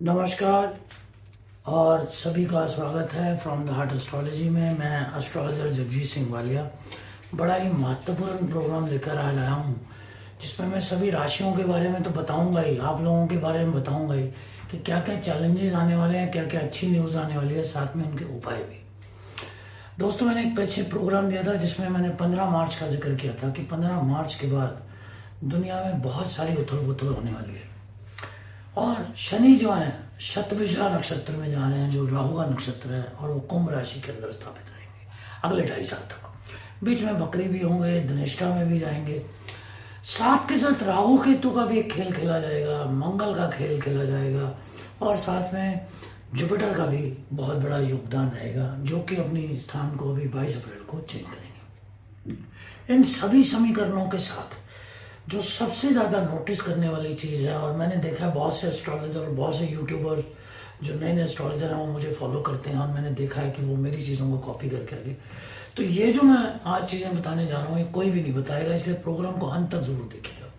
नमस्कार और सभी का स्वागत है फ्रॉम द हार्ट एस्ट्रोलॉजी में। मैं एस्ट्रोलॉजर जगजीत सिंह वालिया बड़ा ही महत्वपूर्ण प्रोग्राम लेकर आ आया हूँ, जिसमें मैं सभी राशियों के बारे में तो बताऊंगा ही, आप लोगों के बारे में बताऊंगा ही कि क्या क्या चैलेंजेस आने वाले हैं, क्या क्या अच्छी न्यूज़ आने वाली है, साथ में उनके उपाय भी। दोस्तों, मैंने एक पीछे प्रोग्राम दिया था जिसमें मैंने 15 मार्च का जिक्र किया था कि 15 मार्च के बाद दुनिया में बहुत सारी उथल पुथल होने वाली है। और शनि जो है शतभिषा नक्षत्र में जा रहे हैं, जो राहु का नक्षत्र है, और वो कुंभ राशि के अंदर स्थापित रहेंगे अगले 2.5 साल तक। बीच में बकरी भी होंगे, धनिष्ठा में भी जाएंगे। साथ के साथ राहु केतु का भी एक खेल खेला जाएगा, मंगल का खेल खेला जाएगा, और साथ में जुपिटर का भी बहुत बड़ा योगदान रहेगा, जो कि अपनी स्थान को अभी 22 अप्रैल को चेंज करेंगे। इन सभी समीकरणों के साथ जो सबसे ज़्यादा नोटिस करने वाली चीज़ है, और मैंने देखा है बहुत से एस्ट्रोलॉजर और बहुत से यूट्यूबर जो नए नए एस्ट्रोलॉजर हैं वो मुझे फॉलो करते हैं, और मैंने देखा है कि वो मेरी चीज़ों को कॉपी करके आगे। तो ये जो मैं आज चीज़ें बताने जा रहा हूँ ये कोई भी नहीं बताएगा, इसलिए प्रोग्राम को अंत तक जरूर देखिएगा।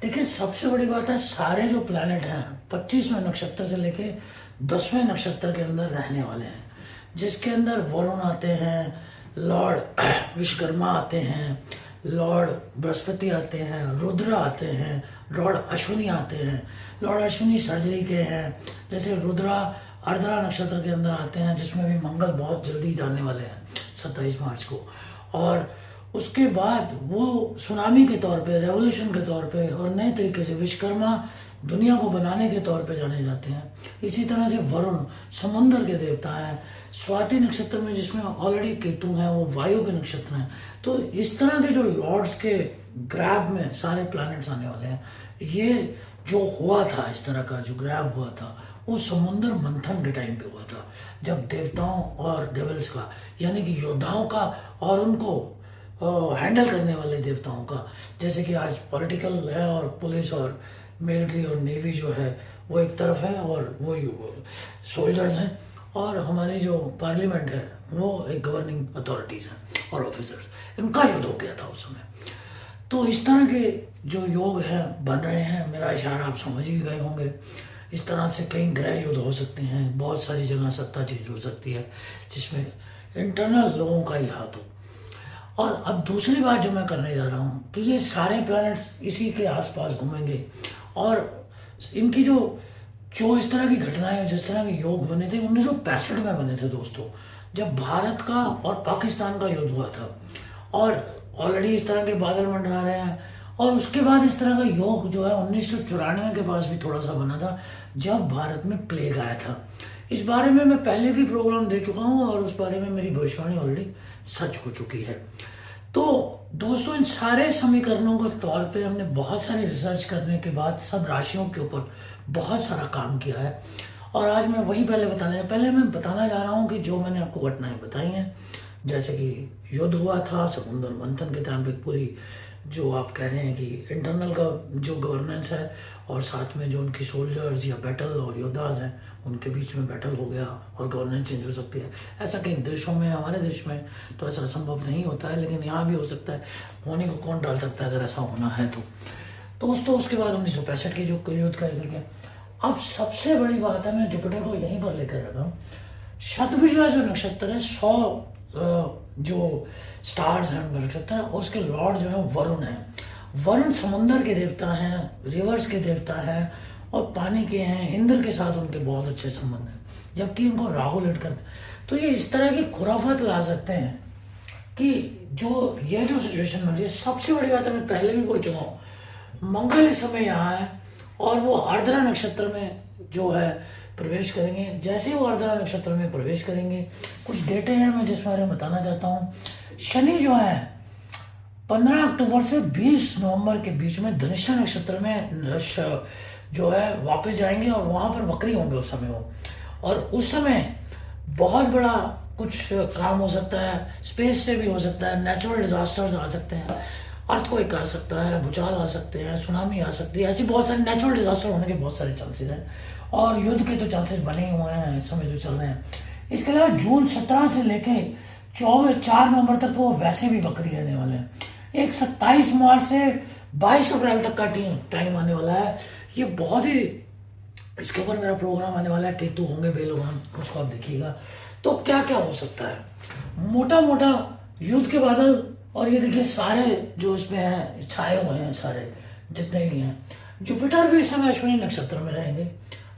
देखिए, सबसे बड़ी बात है, सारे जो प्लैनेट हैं 25वें नक्षत्र से लेके 10वें नक्षत्र के अंदर रहने वाले हैं, जिसके अंदर वरुण आते हैं, लॉर्ड विश्वकर्मा आते हैं, लॉर्ड बृहस्पति आते हैं, रुद्र आते हैं, लॉर्ड अश्विनी आते हैं। लॉर्ड अश्विनी सर्जरी के हैं, जैसे रुद्रा आर्द्रा नक्षत्र के अंदर आते हैं, जिसमें भी मंगल बहुत जल्दी जाने वाले हैं 27 मार्च को। और उसके बाद वो सुनामी के तौर पे, रेवोल्यूशन के तौर पे और नए तरीके से विश्वकर्मा दुनिया को बनाने के तौर पे जाने जाते हैं। इसी तरह से वरुण समुद्र के देवता हैं, स्वाति नक्षत्र में जिसमें ऑलरेडी केतु हैं वो वायु के नक्षत्र हैं। तो इस तरह के जो लॉर्ड्स के ग्रैब में सारे प्लैनेट्स आने वाले हैं। ये जो हुआ था, इस तरह का जो ग्रैब हुआ था वो समुद्र मंथन के टाइम पे हुआ था, जब देवताओं और डेविल्स का, यानी कि योद्धाओं का और उनको हैंडल करने वाले देवताओं का, जैसे कि आज पॉलिटिकल है और पुलिस और मिलिट्री और नेवी जो है वो एक तरफ है, और वो सोल्जर्स हैं, और हमारी जो पार्लियामेंट है वो एक गवर्निंग अथॉरिटीज़ हैं और ऑफिसर्स, इनका युद्ध हो गया था उस समय। तो इस तरह के जो योग हैं बन रहे हैं, मेरा इशारा आप समझ ही गए होंगे। इस तरह से कई ग्रह युद्ध हो सकते हैं, बहुत सारी जगह सत्ता चेंज हो सकती है, जिसमें इंटरनल लोगों का ही हाथ हो। और अब दूसरी बात जो मैं करने जा रहा हूँ कि ये सारे प्लैनेट्स इसी के आसपास घूमेंगे, और इनकी जो जो इस तरह की घटनाएं, जिस तरह के योग बने थे 1965 में बने थे दोस्तों, जब भारत का और पाकिस्तान का युद्ध हुआ था, और ऑलरेडी इस तरह के बादल मंडरा रहे हैं। और उसके बाद इस तरह का योग जो है 1994 के पास भी थोड़ा सा बना था, जब भारत में प्लेग आया था। इस बारे में मैं पहले भी प्रोग्राम दे चुका हूँ, और उस बारे में मेरी भविष्यवाणी ऑलरेडी सच हो चुकी है। तो दोस्तों, इन सारे समीकरणों के तौर पे हमने बहुत सारी रिसर्च करने के बाद सब राशियों के ऊपर बहुत सारा काम किया है, और आज मैं वही पहले मैं बताना जा रहा हूँ कि जो मैंने आपको घटनाएं बताई हैं, जैसे कि युद्ध हुआ था समुद्र मंथन के टाइम पे, पूरी जो आप कह रहे हैं कि इंटरनल का जो गवर्नेंस है, और साथ में जो उनकी सोल्जर्स या बैटल और योद्धाज हैं उनके बीच में बैटल हो गया और गवर्नेंस चेंज हो सकती है। ऐसा कई देशों में, हमारे देश में तो ऐसा संभव नहीं होता है, लेकिन यहाँ भी हो सकता है। होने को कौन डाल सकता है अगर ऐसा होना है तो। दोस्तों, उसके बाद 1965 की जो युद्ध का जिक्र किया। अब सबसे बड़ी बात है, मैं जुपिटर को यहीं पर लेकर रखा हूँ। शतभिषा जो नक्षत्र है, 100 जो स्टार्स हैं नक्षत्र है, उसके लॉर्ड जो है वरुण है। वरुण समुद्र के देवता हैं, रिवर्स के देवता हैं, और पानी के हैं। इंद्र के साथ उनके बहुत अच्छे संबंध हैं, जबकि इनको राहु लीड करते। तो ये इस तरह की खुराफत ला सकते हैं कि ये जो सिचुएशन बन रही है। सबसे बड़ी बात है, मैं पहले भी बोल चुका हूँ, मंगल इस समय यहाँ है, और वो आर्द्रा नक्षत्र में जो है प्रवेश करेंगे। जैसे ही वो आर्द्रा नक्षत्र में प्रवेश करेंगे, कुछ डेटे हैं मैं जिस बारे में बताना चाहता हूँ। शनि जो है 15 अक्टूबर से 20 नवंबर के बीच में धनिष्ठा नक्षत्र में जो है वापस जाएंगे, और वहां पर वक्री होंगे उस समय वो। और उस समय बहुत बड़ा कुछ काम हो सकता है, स्पेस से भी हो सकता है, नेचुरल डिजास्टर्स आ सकते हैं, अर्थक्वेक आ सकता है, भूचाल आ सकते हैं, सुनामी आ सकती है। ऐसी बहुत सारे नेचुरल डिजास्टर होने के बहुत सारे चांसेस हैं, और युद्ध के तो चांसेस बने ही हुए हैं इस समय जो चल रहे हैं। इसके अलावा जून 17 से लेके 4 नवंबर तक तो वो वैसे भी वक्री रहने वाले हैं। एक 27 मार्च से 22 अप्रैल तक का टाइम आने वाला है। ये बहुत ही इसके ऊपर मेरा प्रोग्राम आने वाला है, केतु होंगे बेलगाम, उसको आप देखिएगा। तो क्या क्या हो सकता है, मोटा मोटा युद्ध के बादल। और ये देखिए सारे जो इसमें हैं छाए हुए हैं, सारे जितने भी हैं। जुपिटर भी इस समय अश्विनी नक्षत्र में रहेंगे,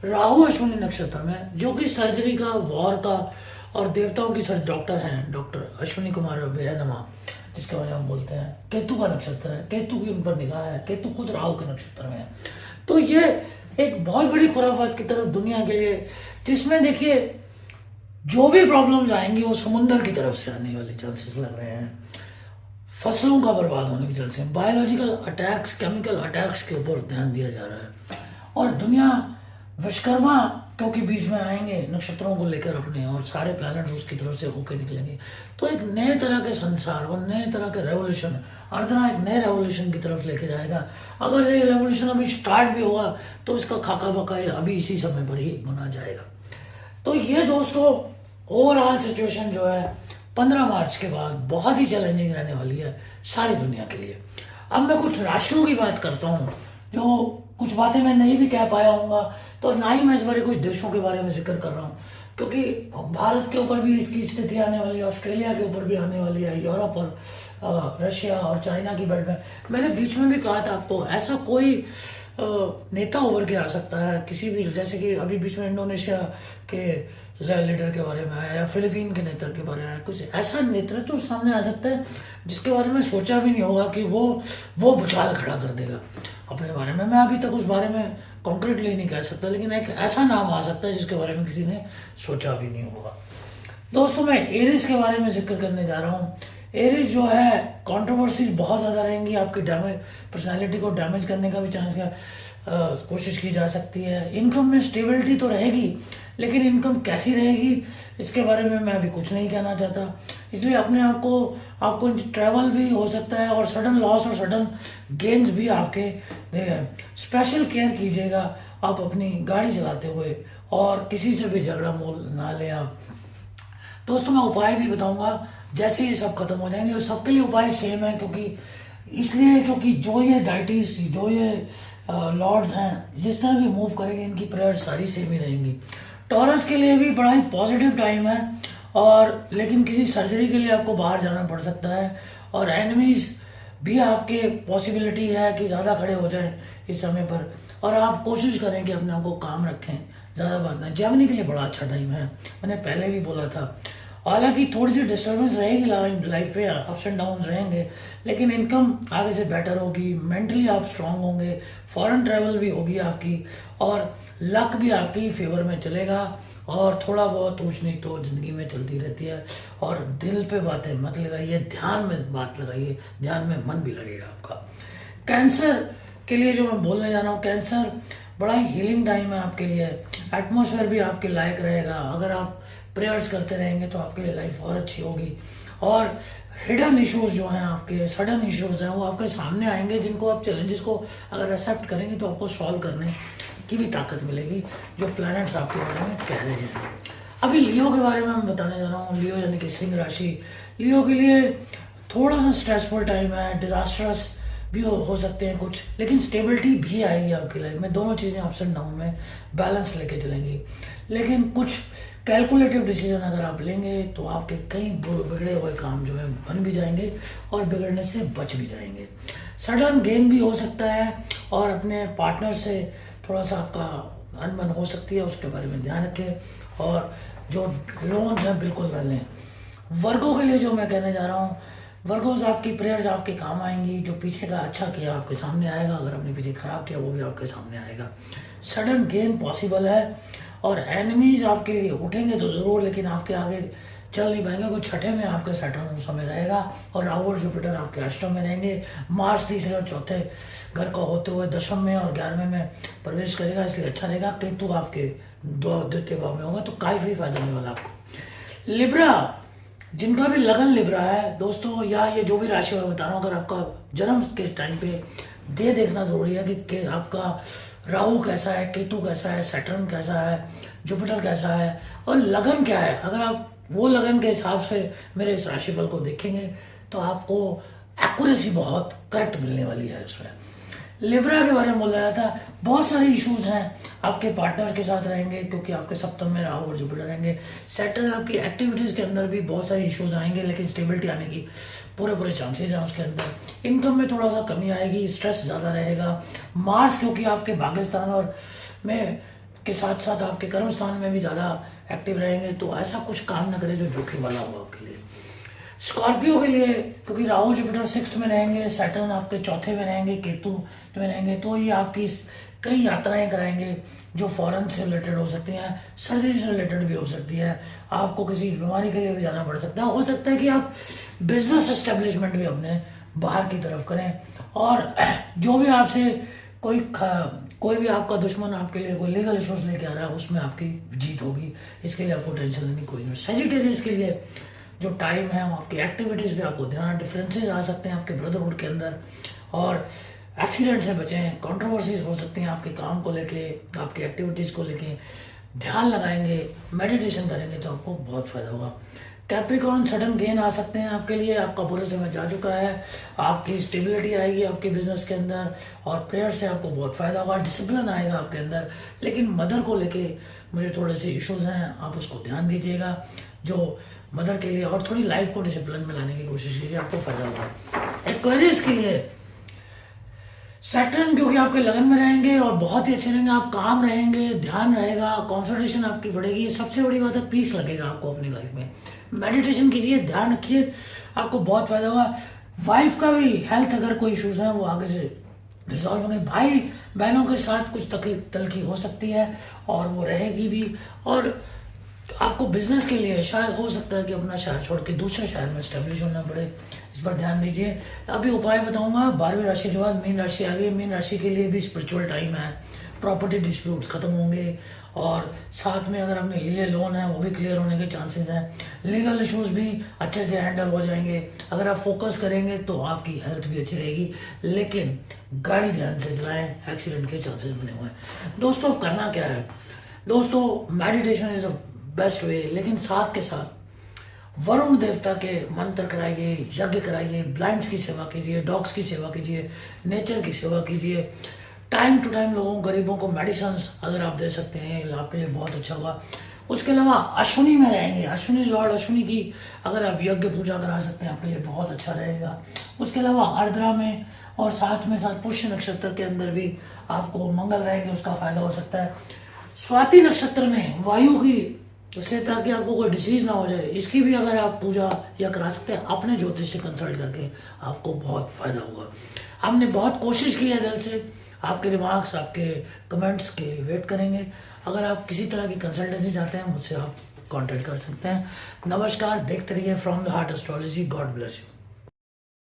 राहु अश्विनी नक्षत्र में, जो कि सर्जरी का, वॉर का और देवताओं की सर डॉक्टर हैं, डॉक्टर अश्विनी कुमार नमा, जिसके बारे में हम बोलते हैं। केतु का नक्षत्र है, केतु की उन पर निगाह है, केतु खुद राहु के नक्षत्र में है। तो ये एक बहुत बड़ी खुराफात की तरफ दुनिया के लिए, जिसमें देखिए जो भी प्रॉब्लम्स आएंगी वो समुंदर की तरफ से आने वाले चांसेस लग रहे हैं, फसलों का बर्बाद होने की chances, biological attacks, chemical attacks के ऊपर ध्यान दिया जा रहा है। और दुनिया विश्वकर्मा क्योंकि बीच में आएंगे नक्षत्रों को लेकर अपने, और सारे प्लैनेट्स उसकी तरफ से होकर निकलेंगे। तो एक नए तरह के संसार और नए तरह के रेवोल्यूशन, अर्धना एक नए रेवोल्यूशन की तरफ लेके जाएगा। अगर ये रेवोल्यूशन अभी स्टार्ट भी होगा तो इसका खाका बका अभी इसी समय पर ही बुना जाएगा। तो ये दोस्तों ओवरऑल सिचुएशन जो है 15 मार्च के बाद बहुत ही चैलेंजिंग रहने वाली है सारी दुनिया के लिए। अब मैं कुछ राशियों की बात करता हूँ, जो कुछ बातें मैं नहीं भी कह पाया हूँगा, तो ना ही मैं इस बारे कुछ देशों के बारे में जिक्र कर रहा हूँ, क्योंकि भारत के ऊपर भी इसकी स्थिति आने वाली है, ऑस्ट्रेलिया के ऊपर भी आने वाली है, यूरोप और रशिया और चाइना की बेल्ट में। मैंने बीच में भी कहा था आपको, ऐसा कोई नेता उभर के आ सकता है किसी भी, जैसे कि अभी बीच में इंडोनेशिया के लीडर के बारे में आया या फिलीपीन के नेता के बारे में आया, कुछ ऐसा नेतृत्व तो सामने आ सकता है जिसके बारे में सोचा भी नहीं होगा कि वो भूचाल खड़ा कर देगा अपने बारे में। मैं अभी तक उस बारे में कॉन्क्रीटली नहीं कह सकता, लेकिन एक ऐसा नाम आ सकता है जिसके बारे में किसी ने सोचा भी नहीं होगा। दोस्तों मैं एरीज के बारे में जिक्र करने जा रहा हूँ। एरीज जो है कंट्रोवर्सीज बहुत ज़्यादा रहेंगी, आपकी डैमेज पर्सनालिटी को डैमेज करने का भी चांस का कोशिश की जा सकती है। इनकम में स्टेबिलिटी तो रहेगी, लेकिन इनकम कैसी रहेगी इसके बारे में मैं अभी कुछ नहीं कहना चाहता, इसलिए अपने आप को आपको ट्रैवल भी हो सकता है और सडन लॉस और सडन गेन्स भी आपके स्पेशल केयर कीजिएगा आप अपनी गाड़ी चलाते हुए, और किसी से भी झगड़ा मोल ना लें आप। दोस्तों मैं उपाय भी बताऊंगा जैसे ये सब खत्म हो जाएंगे, और सबके लिए उपाय सेम है, क्योंकि जो ये डाइटिस, जो ये लॉर्ड्स हैं, जिस तरह भी मूव करेंगे इनकी प्रेयर सारी सेम ही रहेंगी। टॉरस के लिए भी बड़ा ही पॉजिटिव टाइम है, और लेकिन किसी सर्जरी के लिए आपको बाहर जाना पड़ सकता है, और एनिमीज भी आपके पॉसिबिलिटी है कि ज़्यादा खड़े हो जाए इस समय पर, और आप कोशिश करें कि अपने आप को काम रखें, ज़्यादा बात नहीं। जेमिनी के लिए बड़ा अच्छा टाइम है, मैंने पहले भी बोला था। हालांकि थोड़ी सी डिस्टर्बेंस रहेगी लाइफ पे, अप्स एंड डाउन रहेंगे, लेकिन इनकम आगे से बेटर होगी, मेंटली आप स्ट्रांग होंगे, फॉरेन ट्रैवल भी होगी आपकी, और लक भी आपकी फेवर में चलेगा, और थोड़ा बहुत ऊंच नीच तो जिंदगी में चलती रहती है। और दिल पे बातें मत लगाइए, ध्यान में बात लगाइए, ध्यान में मन भी लगेगा आपका। कैंसर के लिए जो मैं बोलने जा रहा हूँ, कैंसर बड़ा ही हीलिंग टाइम है आपके लिए। एटमॉस्फेयर भी आपके लायक रहेगा, अगर आप प्रेयर्स करते रहेंगे तो आपके लिए लाइफ और अच्छी होगी। और हिडन इश्यूज जो हैं आपके, सडन इश्यूज हैं, वो आपके सामने आएंगे, जिनको आप चैलेंजेस को अगर एक्सेप्ट करेंगे तो आपको सॉल्व करने की भी ताकत मिलेगी, जो प्लैनेट्स आपके बारे में कह रहे हैं। अभी लियो के बारे में मैं बताने जा रहा हूँ। लियो यानी कि सिंह राशि, लियो के लिए थोड़ा सा स्ट्रेसफुल टाइम है, डिजास्टर्स भी हो सकते हैं कुछ, लेकिन स्टेबिलिटी भी आएगी आपकी लाइफ में। दोनों चीज़ें अप्स एंड डाउन में बैलेंस लेके चलेंगी, लेकिन कुछ कैलकुलेटिव डिसीजन अगर आप लेंगे तो आपके कई बिगड़े हुए काम जो है बन भी जाएंगे और बिगड़ने से बच भी जाएंगे। सडन गेन भी हो सकता है, और अपने पार्टनर से थोड़ा सा आपका अनबन हो सकती है, उसके बारे में ध्यान रखें। और जो लोन्स हैं बिल्कुल ना लें। वर्गों के लिए जो मैं कहने जा रहा हूँ, वर्गोस आपकी प्रेयर्स आपके काम आएंगी। जो पीछे का अच्छा किया आपके सामने आएगा, अगर आपने पीछे खराब किया वो भी आपके सामने आएगा। सडन गेन पॉसिबल है, और एनिमीज आपके लिए उठेंगे तो ज़रूर, लेकिन आपके आगे चल नहीं पाएंगे। कोई छठे में आपके सैटर्न उस समय रहेगा, और राहु और जुपिटर आपके अष्टम में रहेंगे। मार्स तीसरे और चौथे घर का होते हुए दशम में और 11वें में प्रवेश करेगा, इसलिए अच्छा रहेगा। केतु आपके द्वितीय भाव में होगा, तो काफ़ी फायदा होने वाला आपको। लिब्रा, जिनका भी लगन लिब्रा है दोस्तों, या ये जो भी राशि मैं बता रहा हूँ, अगर आपका जन्म के टाइम पे देखना ज़रूरी है कि आपका राहु कैसा है, केतु कैसा है, सैटर्न कैसा है, जुपिटर कैसा है, और लगन क्या है। अगर आप वो लगन के हिसाब से मेरे इस राशिफल को देखेंगे तो आपको एक्यूरेसी बहुत करेक्ट मिलने वाली है उसमें। लिब्रा के बारे में बोला जाता है, बहुत सारे इश्यूज हैं। आपके पार्टनर्स के साथ रहेंगे क्योंकि आपके सप्तम में राहु और जुपिटर रहेंगे। सेटल आपकी एक्टिविटीज़ के अंदर भी बहुत सारे इश्यूज आएंगे, लेकिन स्टेबिलिटी आने की पूरे चांसेस हैं उसके अंदर। इनकम में थोड़ा सा कमी आएगी, स्ट्रेस ज़्यादा रहेगा। मार्स क्योंकि आपके भाग्यस्थान और में के साथ साथ आपके कर्म स्थान में भी ज़्यादा एक्टिव रहेंगे, तो ऐसा कुछ काम ना करें जो जोखिम वाला हो आपके लिए। स्कॉर्पियो के लिए क्योंकि राहु जुपिटर 6th में रहेंगे, सैटर्न आपके चौथे में रहेंगे, केतु में रहेंगे, तो ये आपकी कई यात्राएं कराएंगे जो फॉरेन से रिलेटेड हो सकती हैं, सर्जरी से रिलेटेड भी हो सकती है। आपको किसी बीमारी के लिए भी जाना पड़ सकता है। हो सकता है कि आप बिजनेस एस्टेब्लिशमेंट भी अपने बाहर की तरफ करें, और जो भी आपसे कोई भी आपका दुश्मन आपके लिए कोई लीगल इश्यूज लेके आ रहा है, उसमें आपकी जीत होगी। इसके लिए आपको टेंशन लेनी कोई नहीं। सेजिटेरियस के लिए जो टाइम है वो आपकी एक्टिविटीज़ पे आपको ध्यान, डिफरेंसेस आ सकते हैं आपके ब्रदरहुड के अंदर, और एक्सीडेंट से बचें। कंट्रोवर्सीज हो सकती हैं आपके काम को लेके, आपकी एक्टिविटीज़ को लेके। ध्यान लगाएंगे, मेडिटेशन करेंगे तो आपको बहुत फायदा होगा। कैप्रिकॉर्न सडन गेन आ सकते हैं आपके लिए, आपका बुरा समय जा चुका है, आपकी स्टेबिलिटी आएगी आपके बिजनेस के अंदर, और प्रेयर से आपको बहुत फायदा होगा। डिसिप्लिन आएगा आपके अंदर, लेकिन मदर को लेके मुझे थोड़े से इश्यूज हैं, आप उसको ध्यान दीजिएगा जो मदर के लिए, और थोड़ी लाइफ को डिसिप्लिन में लाने की कोशिश कीजिए, आपको फायदा होगा। एक्वेरियस के लिए सैटर्न क्योंकि आपके लगन में रहेंगे और बहुत ही अच्छे रहेंगे, आप काम रहेंगे, ध्यान रहेगा, कॉन्सेंट्रेशन आपकी बढ़ेगी। सबसे बड़ी बात है पीस लगेगा आपको अपनी लाइफ में। मेडिटेशन कीजिए, ध्यान रखिए, आपको बहुत फायदा होगा। वाइफ का भी हेल्थ अगर कोई इश्यूज है वो आगे से रिजॉल्व होंगे। भाई बहनों के साथ कुछ तकलीफ तलखी हो सकती है और वो रहेगी भी। और आपको बिजनेस के लिए शायद हो सकता है कि अपना शहर छोड़ के दूसरे शहर में स्टेब्लिश होना पड़े, इस पर ध्यान दीजिए। अभी उपाय बताऊंगा। 12वीं राशि के बाद मीन राशि आ गई। मीन राशि के लिए भी स्पिरिचुअल टाइम है, प्रॉपर्टी डिस्प्यूट्स खत्म होंगे, और साथ में अगर आपने लिए लोन है वो भी क्लियर होने के चांसेस हैं। लीगल इश्यूज भी अच्छे से हैंडल हो जाएंगे। अगर आप फोकस करेंगे तो आपकी हेल्थ भी अच्छी रहेगी, लेकिन गाड़ी ध्यान से चलाएं, एक्सीडेंट के चांसेस बने हुए हैं। दोस्तों करना क्या है, दोस्तों meditation is a best way, लेकिन साथ के साथ वरुण देवता के मंत्र कराइए, यज्ञ कराइए, ब्लाइंड्स की सेवा कीजिए, डॉग्स की सेवा कीजिए, नेचर की सेवा कीजिए। टाइम टू टाइम लोगों गरीबों को मेडिसिन्स अगर आप दे सकते हैं आपके लिए बहुत अच्छा होगा। उसके अलावा अश्विनी में रहेंगे, अश्विनी लॉर्ड अश्विनी की अगर आप यज्ञ पूजा करा सकते हैं आपके लिए बहुत अच्छा रहेगा। उसके अलावा आर्द्रा में और साथ में साथ पुष्य नक्षत्र के अंदर भी आपको मंगल रहेंगे, उसका फायदा हो सकता है। स्वाति नक्षत्र में वायु की, उससे ताकि आपको कोई डिसीज ना हो जाए, इसकी भी अगर आप पूजा या करा सकते हैं अपने ज्योतिष से कंसल्ट करके, आपको बहुत फायदा होगा। हमने बहुत कोशिश की है दिल से, आपके रिमार्क्स, आपके कमेंट्स के लिए वेट करेंगे। अगर आप किसी तरह की कंसल्टेंसी चाहते हैं मुझसे आप कांटेक्ट कर सकते हैं। नमस्कार, देखते रहिए from the heart astrology. God bless you.